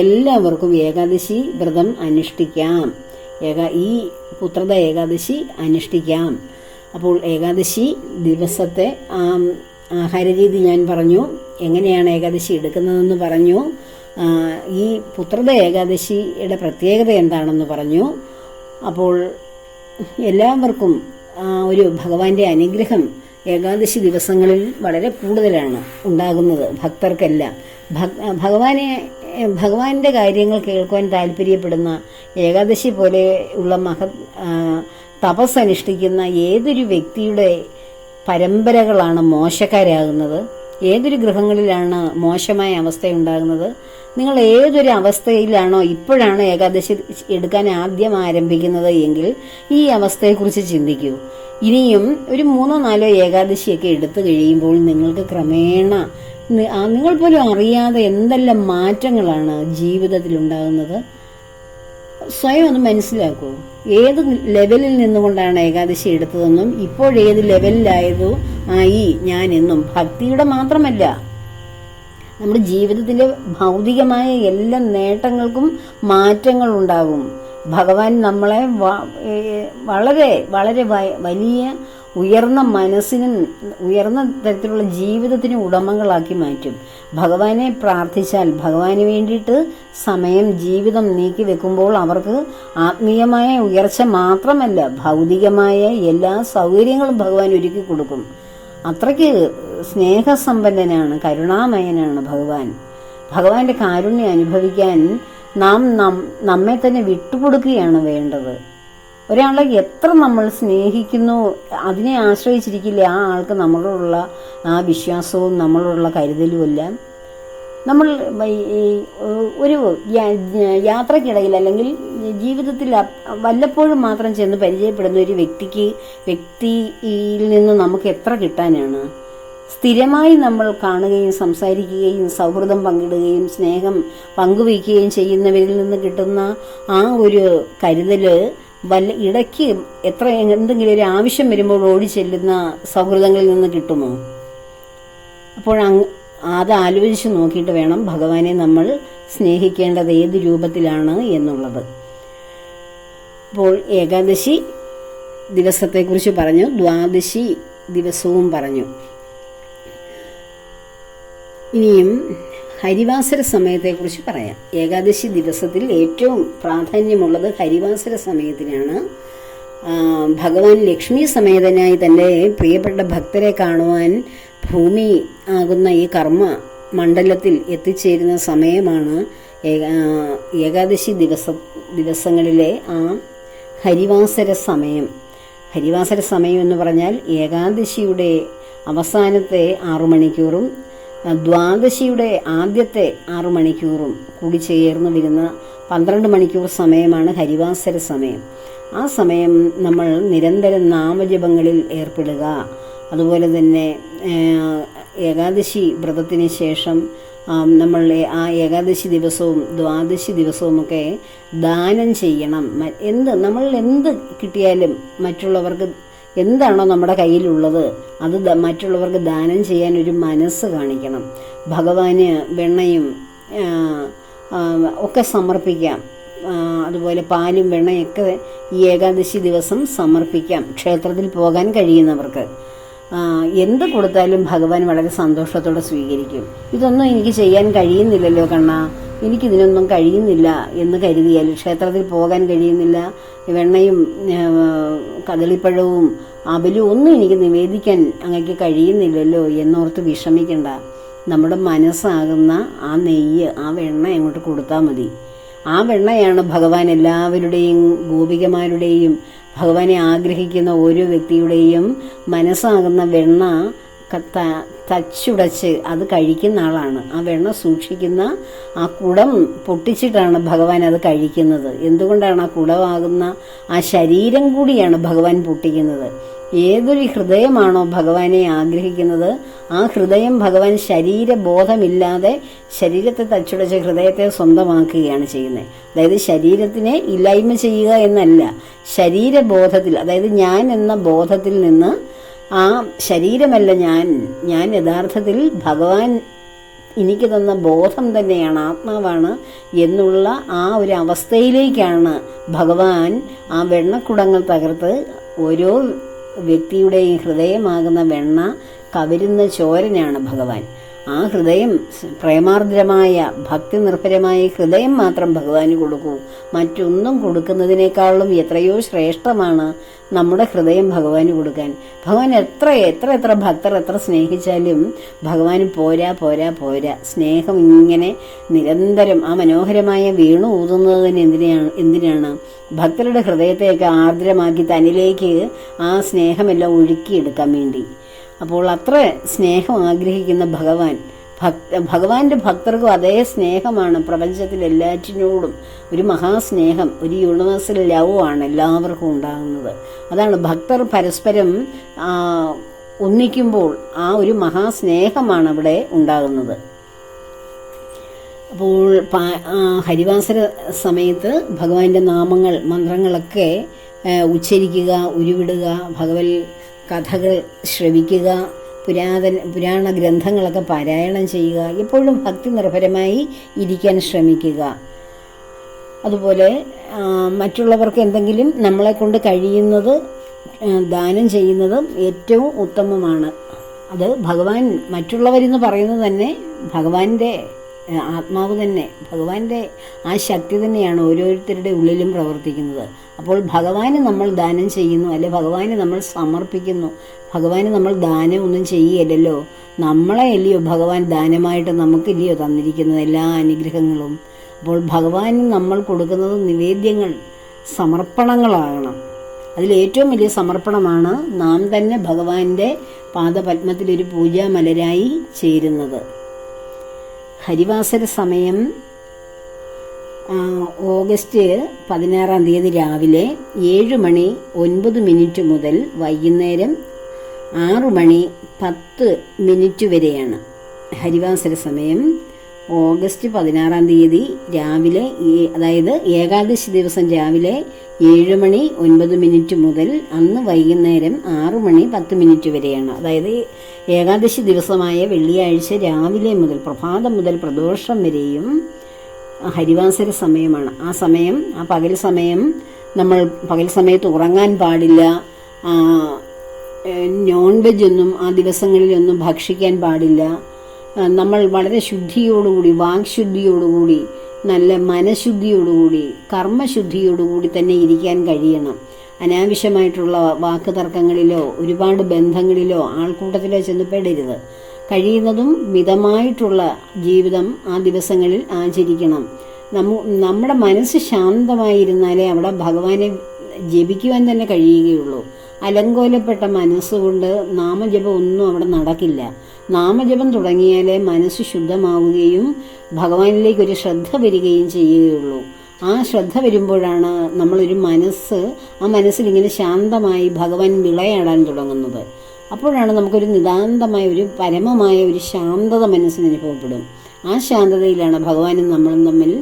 എല്ലാവർക്കും ഏകാദശി വ്രതം അനുഷ്ഠിക്കാം. ഈ പുത്രത ഏകാദശി അനുഷ്ഠിക്കാം. അപ്പോൾ ഏകാദശി ദിവസത്തെ ആഹാരരീതി ഞാൻ പറഞ്ഞു, എങ്ങനെയാണ് ഏകാദശി എടുക്കുന്നതെന്ന് പറഞ്ഞു, ഈ പുത്രത ഏകാദശിയുടെ പ്രത്യേകത എന്താണെന്ന് പറഞ്ഞു. അപ്പോൾ എല്ലാവർക്കും ഒരു ഭഗവാന്റെ അനുഗ്രഹം ഏകാദശി ദിവസങ്ങളിൽ വളരെ കൂടുതലാണ് ഉണ്ടാകുന്നത്. ഭക്തർക്കെല്ലാം ഭഗവാന്റെ കാര്യങ്ങൾ കേൾക്കുവാൻ താല്പര്യപ്പെടുന്ന, ഏകാദശി പോലെ ഉള്ള തപസ്സനുഷ്ഠിക്കുന്ന ഏതൊരു വ്യക്തിയുടെ പരമ്പരകളാണ് മോശക്കാരാകുന്നത്, ഏതൊരു ഗൃഹങ്ങളിലാണ് മോശമായ അവസ്ഥയുണ്ടാകുന്നത്. നിങ്ങൾ ഏതൊരു അവസ്ഥയിലാണോ ഇപ്പോഴാണ് ഏകാദശി എടുക്കാൻ ആദ്യം ആരംഭിക്കുന്നത് എങ്കിൽ ഈ അവസ്ഥയെക്കുറിച്ച് ചിന്തിക്കൂ. ഇനിയും ഒരു 3-4 ഏകാദശിയൊക്കെ എടുത്തു കഴിയുമ്പോൾ നിങ്ങൾക്ക് ക്രമേണ നിങ്ങൾ പോലും അറിയാതെ എന്തെല്ലാം മാറ്റങ്ങളാണ് ജീവിതത്തിൽ ഉണ്ടാകുന്നത്. സ്വയം ഒന്ന് മനസ്സിലാക്കൂ. ഏത് ലെവലിൽ നിന്നുകൊണ്ടാണ് ഏകാദശി എടുത്തതെന്നും ഇപ്പോഴേത് ലെവലിലായതോ ഞാൻ എന്നും ഭക്തിയുടെ മാത്രമല്ല, നമ്മുടെ ജീവിതത്തിലെ ഭൗതികമായ എല്ലാ നേട്ടങ്ങൾക്കും മാറ്റങ്ങൾ ഉണ്ടാകും. ഭഗവാൻ നമ്മളെ വളരെ വളരെ വലിയ ഉയർന്ന മനസ്സിനും ഉയർന്ന തരത്തിലുള്ള ജീവിതത്തിനും ഉടമകളാക്കി മാറ്റും. ഭഗവാനെ പ്രാർത്ഥിച്ചാൽ, ഭഗവാന് വേണ്ടിയിട്ട് സമയം, ജീവിതം നീക്കി വെക്കുമ്പോൾ അവർക്ക് ആത്മീയമായ ഉയർച്ച മാത്രമല്ല ഭൗതികമായ എല്ലാ സൗകര്യങ്ങളും ഭഗവാൻ ഒരുക്കി കൊടുക്കും. അത്രയ്ക്ക് സ്നേഹസമ്പന്നനാണ്, കരുണാമയനാണ് ഭഗവാൻ. ഭഗവാന്റെ കാരുണ്യം അനുഭവിക്കാൻ നാം നമ്മെ തന്നെ വിട്ടുകൊടുക്കുകയാണ് വേണ്ടത്. ഒരാളെ എത്ര നമ്മൾ സ്നേഹിക്കുന്നു അതിനെ ആശ്രയിച്ചിരിക്കില്ല ആ ആൾക്ക് നമ്മളോടുള്ള ആ വിശ്വാസവും നമ്മളോടുള്ള കരുതലുമെല്ലാം. നമ്മൾ ഒരു യാത്രക്കിടയിൽ അല്ലെങ്കിൽ ജീവിതത്തിൽ വല്ലപ്പോഴും മാത്രം ചെന്ന് പരിചയപ്പെടുന്ന ഒരു വ്യക്തിയിൽ നിന്ന് നമുക്ക് എത്ര കിട്ടാനാണ്? സ്ഥിരമായി നമ്മൾ കാണുകയും സംസാരിക്കുകയും സൗഹൃദം പങ്കിടുകയും സ്നേഹം പങ്കുവയ്ക്കുകയും ചെയ്യുന്നവരിൽ നിന്ന് കിട്ടുന്ന ആ ഒരു കരുതല് ഇടയ്ക്ക് എന്തെങ്കിലും ഒരു ആവശ്യം വരുമ്പോൾ ഓടി ചെല്ലുന്ന സൗഹൃദങ്ങളിൽ നിന്ന് കിട്ടുമോ? അപ്പോൾ അത് ആലോചിച്ച് നോക്കിയിട്ട് വേണം ഭഗവാനെ നമ്മൾ സ്നേഹിക്കേണ്ടത് ഏത് രൂപത്തിലാണ് എന്നുള്ളത്. അപ്പോൾ ഏകാദശി ദിവസത്തെക്കുറിച്ച് പറഞ്ഞു, ദ്വാദശി ദിവസവും പറഞ്ഞു. ഇനിയും ഹരിവാസര സമയത്തെക്കുറിച്ച് പറയാം. ഏകാദശി ദിവസത്തിൽ ഏറ്റവും പ്രാധാന്യമുള്ളത് ഹരിവാസര സമയത്തിനാണ്. ഭഗവാൻ ലക്ഷ്മി സമേതനായി തൻ്റെ പ്രിയപ്പെട്ട ഭക്തരെ കാണുവാൻ ഭൂമി ആകുന്ന ഈ കർമ്മ മണ്ഡലത്തിൽ എത്തിച്ചേരുന്ന സമയമാണ് ഏകാദശി ദിവസങ്ങളിലെ ആ ഹരിവാസര സമയം. ഹരിവാസര സമയം എന്ന് പറഞ്ഞാൽ ഏകാദശിയുടെ അവസാനത്തെ 6 മണിക്കൂറും ദ്വാദശിയുടെ ആദ്യത്തെ 6 മണിക്കൂറും കൂടി ചേർന്ന് വരുന്ന 12 മണിക്കൂർ സമയമാണ് ഹരിവാസര സമയം. ആ സമയം നമ്മൾ നിരന്തരം നാമജപങ്ങളിൽ ഏർപ്പെടുക. അതുപോലെ തന്നെ ഏകാദശി വ്രതത്തിന് ശേഷം നമ്മൾ ആ ഏകാദശി ദിവസവും ദ്വാദശി ദിവസവുമൊക്കെ ദാനം ചെയ്യണം. നമ്മൾ എന്ത് കിട്ടിയാലും മറ്റുള്ളവർക്ക് എന്താണോ നമ്മുടെ കയ്യിലുള്ളത് അത് മറ്റുള്ളവർക്ക് ദാനം ചെയ്യാൻ ഒരു മനസ്സ് കാണിക്കണം. ഭഗവാന് വെണ്ണയും ഒക്കെ സമർപ്പിക്കാം. അതുപോലെ പാലും വെണ്ണയൊക്കെ ഈ ഏകാദശി ദിവസം സമർപ്പിക്കാം ക്ഷേത്രത്തിൽ പോകാൻ കഴിയുന്നവർക്ക്. എന്ത് കൊടുത്താലും ഭഗവാൻ വളരെ സന്തോഷത്തോടെ സ്വീകരിക്കും. ഇതൊന്നും എനിക്ക് ചെയ്യാൻ കഴിയുന്നില്ലല്ലോ കണ്ണാ, എനിക്കിതിനൊന്നും കഴിയുന്നില്ല എന്ന് കരുതിയാൽ, ക്ഷേത്രത്തിൽ പോകാൻ കഴിയുന്നില്ല, വെണ്ണയും കദളിപ്പഴവും അവലും ഒന്നും എനിക്ക് നിവേദിക്കാൻ അങ്ങക്ക് കഴിയുന്നില്ലല്ലോ എന്നോർത്ത് വിഷമിക്കണ്ട. നമ്മുടെ മനസ്സാകുന്ന ആ നെയ്യ്, ആ വെണ്ണ അങ്ങോട്ട് കൊടുത്താൽ മതി. ആ വെണ്ണയാണ് ഭഗവാൻ എല്ലാവരുടെയും ഗോപികമാരുടെയും ഭഗവാനെ ആഗ്രഹിക്കുന്ന ഓരോ വ്യക്തിയുടെയും മനസ്സാകുന്ന വെണ്ണ തച്ചുടച്ച് അത് കഴിക്കുന്ന ആളാണ്. ആ വെണ്ണ സൂക്ഷിക്കുന്ന ആ കുടം പൊട്ടിച്ചിട്ടാണ് ഭഗവാൻ അത് കഴിക്കുന്നത്. എന്തുകൊണ്ടാണ് ആ കുടമാകുന്ന ആ ശരീരം കൂടിയാണ് ഭഗവാൻ പൊട്ടിക്കുന്നത്. ഏതൊരു ഹൃദയമാണോ ഭഗവാനെ ആഗ്രഹിക്കുന്നത് ആ ഹൃദയം ഭഗവാൻ ശരീരബോധമില്ലാതെ ശരീരത്തെ തച്ചുടച്ച് ഹൃദയത്തെ സ്വന്തമാക്കുകയാണ് ചെയ്യുന്നത്. അതായത് ശരീരത്തിനെ ഇല്ലായ്മ ചെയ്യുക എന്നല്ല, ശരീരബോധത്തിൽ, അതായത് ഞാൻ എന്ന ബോധത്തിൽ നിന്ന് ആ ശരീരമല്ല ഞാൻ യഥാർത്ഥത്തിൽ ഭഗവാൻ എനിക്ക് തന്ന ബോധം തന്നെയാണ്, ആത്മാവാണ് എന്നുള്ള ആ ഒരു അവസ്ഥയിലേക്കാണ് ഭഗവാൻ ആ വെണ്ണക്കുടങ്ങൾ തകർത്ത് ഓരോ വ്യക്തിയുടെയും ഹൃദയമാകുന്ന വെണ്ണ കവരുന്ന ചോരനാണ് ഭഗവാൻ. ആ ഹൃദയം പ്രേമാർദ്രമായ ഭക്തി നിർഭരമായ ഹൃദയം മാത്രം ഭഗവാന് കൊടുക്കൂ. മറ്റൊന്നും കൊടുക്കുന്നതിനേക്കാളും എത്രയോ ശ്രേഷ്ഠമാണ് നമ്മുടെ ഹൃദയം ഭഗവാന് കൊടുക്കാൻ. ഭഗവാൻ എത്ര ഭക്തർ എത്ര സ്നേഹിച്ചാലും ഭഗവാന് പോരാ. സ്നേഹം ഇങ്ങനെ നിരന്തരം ആ മനോഹരമായ വീണു ഊതുന്നതിന് എന്തിനാണ് ഭക്തരുടെ ഹൃദയത്തെയൊക്കെ ആർദ്രമാക്കി തന്നിലേക്ക് ആ സ്നേഹമെല്ലാം ഒഴുക്കിയെടുക്കാൻ വേണ്ടി. അപ്പോൾ അത്ര സ്നേഹം ആഗ്രഹിക്കുന്ന ഭഗവാന്റെ ഭക്തർക്കും അതേ സ്നേഹമാണ് പ്രപഞ്ചത്തിൽ എല്ലാറ്റിനോടും. ഒരു മഹാസ്നേഹം, ഒരു യൂണിവേഴ്സൽ ലവ് ആണ് എല്ലാവർക്കും ഉണ്ടാകുന്നത്. അതാണ് ഭക്തർ പരസ്പരം ഒന്നിക്കുമ്പോൾ ആ ഒരു മഹാസ്നേഹമാണ് അവിടെ ഉണ്ടാകുന്നത്. അപ്പോൾ ഹരിവാസര സമയത്ത് ഭഗവാന്റെ നാമങ്ങൾ മന്ത്രങ്ങളൊക്കെ ഉച്ചരിക്കുക, ഉരുവിടുക, ഭഗവത് കഥകൾ ശ്രവിക്കുക, പുരാണ ഗ്രന്ഥങ്ങളൊക്കെ പാരായണം ചെയ്യുക, എപ്പോഴും ഭക്തി നിർഭരമായി ഇരിക്കാൻ ശ്രമിക്കുക. അതുപോലെ മറ്റുള്ളവർക്ക് എന്തെങ്കിലും നമ്മളെ കൊണ്ട് കഴിയുന്നത് ദാനം ചെയ്യുന്നതും ഏറ്റവും ഉത്തമമാണ്. അത് ഭഗവാൻ, മറ്റുള്ളവരെന്ന് പറയുന്നത് തന്നെ ഭഗവാന്റെ ആത്മാവ് തന്നെ, ഭഗവാന്റെ ആ ശക്തി തന്നെയാണ് ഓരോരുത്തരുടെ ഉള്ളിലും പ്രവർത്തിക്കുന്നത്. അപ്പോൾ ഭഗവാന് നമ്മൾ ദാനം ചെയ്യുന്നു, അല്ലെ ഭഗവാന് നമ്മൾ സമർപ്പിക്കുന്നു. ഭഗവാന് നമ്മൾ ദാനം ഒന്നും ചെയ്യുകയല്ലോ, നമ്മളെ അല്ലയോ ഭഗവാൻ ദാനമായിട്ട് നമുക്കില്ലയോ തന്നിരിക്കുന്നത് എല്ലാ അനുഗ്രഹങ്ങളും. അപ്പോൾ ഭഗവാന് നമ്മൾ കൊടുക്കുന്നത് നിവേദ്യങ്ങൾ, സമർപ്പണങ്ങളാകണം. അതിലേറ്റവും വലിയ സമർപ്പണമാണ് നാം തന്നെ ഭഗവാന്റെ പാദപത്മത്തിലൊരു പൂജാമലരായി ചേരുന്നത്. ഹരിവാസര സമയം ഓഗസ്റ്റ് 16 രാവിലെ 7:09 മുതൽ വൈകുന്നേരം 6:10 വരെയാണ്. ഹരിവാസര സമയം ഓഗസ്റ്റ് 16 രാവിലെ, അതായത് ഏകാദശി ദിവസം രാവിലെ 7:09 മുതൽ അന്ന് വൈകുന്നേരം 6:10 വരെയാണ്. അതായത് ഏകാദശി ദിവസമായ വെള്ളിയാഴ്ച രാവിലെ മുതൽ പ്രഭാതം മുതൽ പ്രദോഷം വരെയും ഹരിവാസര സമയമാണ്. ആ പകൽ സമയം നമ്മൾ പകൽ സമയത്ത് ഉറങ്ങാൻ പാടില്ല. നോൺ വെജ് ഒന്നും ആ ദിവസങ്ങളിലൊന്നും ഭക്ഷിക്കാൻ പാടില്ല. നമ്മൾ വളരെ ശുദ്ധിയോടുകൂടി, വാക്ശുദ്ധിയോടുകൂടി, നല്ല മനഃശുദ്ധിയോടുകൂടി, കർമ്മശുദ്ധിയോടുകൂടി തന്നെ ഇരിക്കാൻ കഴിയണം. അനാവശ്യമായിട്ടുള്ള വാക്ക് തർക്കങ്ങളിലോ ഒരുപാട് ബന്ധങ്ങളിലോ ആൾക്കൂട്ടത്തിലോ ചെന്ന് പെടരുത്. കഴിയുന്നതും മിതമായിട്ടുള്ള ജീവിതം ആ ദിവസങ്ങളിൽ ആചരിക്കണം. നമ്മുടെ മനസ്സ് ശാന്തമായിരുന്നാലേ അവിടെ ഭഗവാനെ ജപിക്കുവാൻ തന്നെ കഴിയുകയുള്ളൂ. അലങ്കോലപ്പെട്ട മനസ്സുകൊണ്ട് നാമജപം ഒന്നും അവിടെ നടക്കില്ല. നാമജപം തുടങ്ങിയാലേ മനസ്സ് ശുദ്ധമാവുകയും ഭഗവാനിലേക്കൊരു ശ്രദ്ധ വരികയും ചെയ്യുകയുള്ളൂ. ആ ശ്രദ്ധ വരുമ്പോഴാണ് നമ്മളൊരു ആ മനസ്സിലിങ്ങനെ ശാന്തമായി ഭഗവാൻ വിളയാടാൻ തുടങ്ങുന്നത്. അപ്പോഴാണ് നമുക്കൊരു നിതാന്തമായ ഒരു പരമമായ ഒരു ശാന്തത മനസ്സിന് അനുഭവപ്പെടും. ആ ശാന്തതയിലാണ് ഭഗവാനും നമ്മളും തമ്മിൽ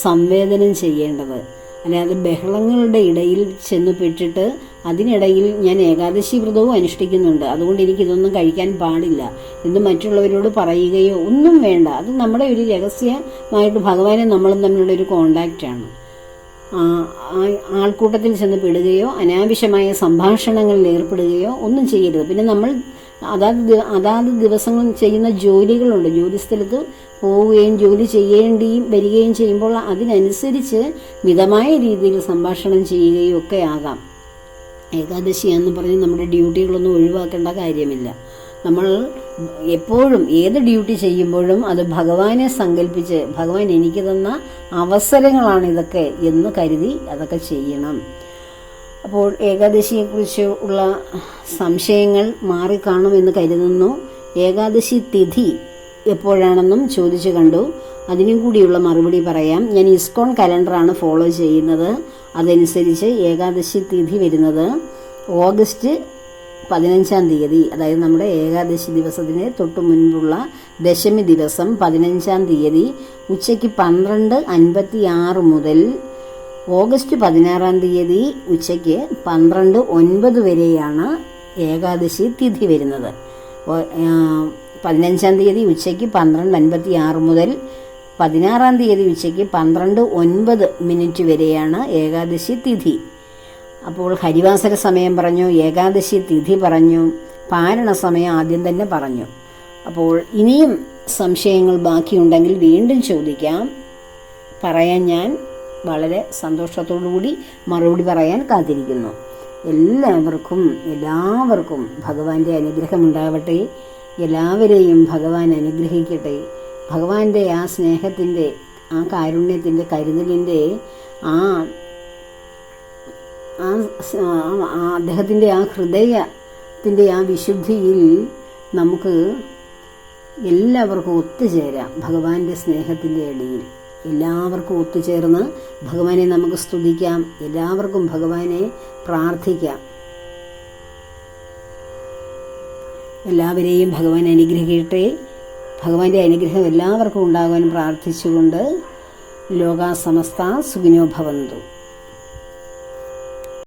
സംവേദനം ചെയ്യേണ്ടത്. അല്ലാതെ ബഹളങ്ങളുടെ ഇടയിൽ ചെന്ന് പെട്ടിട്ട് അതിനിടയിൽ ഞാൻ ഏകാദശി വ്രതവും അനുഷ്ഠിക്കുന്നുണ്ട്, അതുകൊണ്ട് എനിക്കിതൊന്നും കഴിക്കാൻ പാടില്ല എന്ന് മറ്റുള്ളവരോട് പറയുകയോ ഒന്നും വേണ്ട. അത് നമ്മുടെ ഒരു രഹസ്യമായിട്ട് ഭഗവാനും നമ്മളും തമ്മിലുള്ള ഒരു കോണ്ടാക്റ്റാണ്. ആൾക്കൂട്ടത്തിൽ ചെന്ന് പെടുകയോ അനാവശ്യമായ സംഭാഷണങ്ങളിൽ ഏർപ്പെടുകയോ ഒന്നും ചെയ്യരുത്. പിന്നെ നമ്മൾ അതാത് ദിവസങ്ങൾ ചെയ്യുന്ന ജോലികളുണ്ട്. ജോലിസ്ഥലത്ത് പോവുകയും ജോലി വരികയും ചെയ്യുമ്പോൾ അതിനനുസരിച്ച് മിതമായ രീതിയിൽ സംഭാഷണം ചെയ്യുകയും ഒക്കെ ആകാം. ഏകാദശി എന്ന് പറഞ്ഞ് നമ്മുടെ ഡ്യൂട്ടികളൊന്നും ഒഴിവാക്കേണ്ട കാര്യമില്ല. നമ്മൾ എപ്പോഴും ഏത് ഡ്യൂട്ടി ചെയ്യുമ്പോഴും അത് ഭഗവാനെ സങ്കല്പിച്ച്, ഭഗവാൻ എനിക്ക് തന്ന അവസരങ്ങളാണ് ഇതൊക്കെ എന്ന് കരുതി അതൊക്കെ ചെയ്യണം. അപ്പോൾ ഏകാദശിയെക്കുറിച്ച് ഉള്ള സംശയങ്ങൾ മാറിക്കാണുമെന്ന് കരുതുന്നു. ഏകാദശി തിഥി എപ്പോഴാണെന്നും ചോദിച്ചു കണ്ടു. അതിനും കൂടിയുള്ള മറുപടി പറയാം. ഞാൻ ഇസ്കോൺ കലണ്ടറാണ് ഫോളോ ചെയ്യുന്നത്. അതനുസരിച്ച് ഏകാദശി തിഥി വരുന്നത് ഓഗസ്റ്റ് 15, അതായത് നമ്മുടെ ഏകാദശി ദിവസത്തിന് തൊട്ടു മുൻപുള്ള ദശമി ദിവസം 15 ഉച്ചയ്ക്ക് 12:56 മുതൽ ഓഗസ്റ്റ് 16 ഉച്ചയ്ക്ക് 12:09 വരെയാണ് ഏകാദശി തിഥി വരുന്നത്. 15 ഉച്ചയ്ക്ക് 12:56 മുതൽ 16 ഉച്ചയ്ക്ക് 12:09 വരെയാണ് ഏകാദശി തിഥി. അപ്പോൾ ഹരിവാസര സമയം പറഞ്ഞു, ഏകാദശി തിഥി പറഞ്ഞു, പാരണ സമയം ആദ്യം തന്നെ പറഞ്ഞു. അപ്പോൾ ഇനിയും സംശയങ്ങൾ ബാക്കിയുണ്ടെങ്കിൽ വീണ്ടും ചോദിക്കാം. പറയാൻ ഞാൻ വളരെ സന്തോഷത്തോടുകൂടി മറുപടി പറയാൻ കാത്തിരിക്കുന്നു. എല്ലാവർക്കും ഭഗവാന്റെ അനുഗ്രഹം ഉണ്ടാവട്ടെ. എല്ലാവരെയും ഭഗവാൻ അനുഗ്രഹിക്കട്ടെ. ഭഗവാന്റെ ആ സ്നേഹത്തിൻ്റെ, ആ കാരുണ്യത്തിൻ്റെ, കരുതലിൻ്റെ, അദ്ദേഹത്തിൻ്റെ ആ ഹൃദയത്തിൻ്റെ ആ വിശുദ്ധിയിൽ നമുക്ക് എല്ലാവർക്കും ഒത്തുചേരാം. ഭഗവാന്റെ സ്നേഹത്തിൻ്റെ ഇടയിൽ എല്ലാവർക്കും ഒത്തുചേർന്ന് ഭഗവാനെ നമുക്ക് സ്തുതിക്കാം. എല്ലാവർക്കും ഭഗവാനെ പ്രാർത്ഥിക്കാം. എല്ലാവരെയും ഭഗവാൻ അനുഗ്രഹിക്കട്ടെ. ഭഗവാന്റെ അനുഗ്രഹം എല്ലാവർക്കും ഉണ്ടാകാൻ പ്രാർത്ഥിച്ചുകൊണ്ട് ലോകാ സമസ്ത സുഖിനോ ഭവന്തു.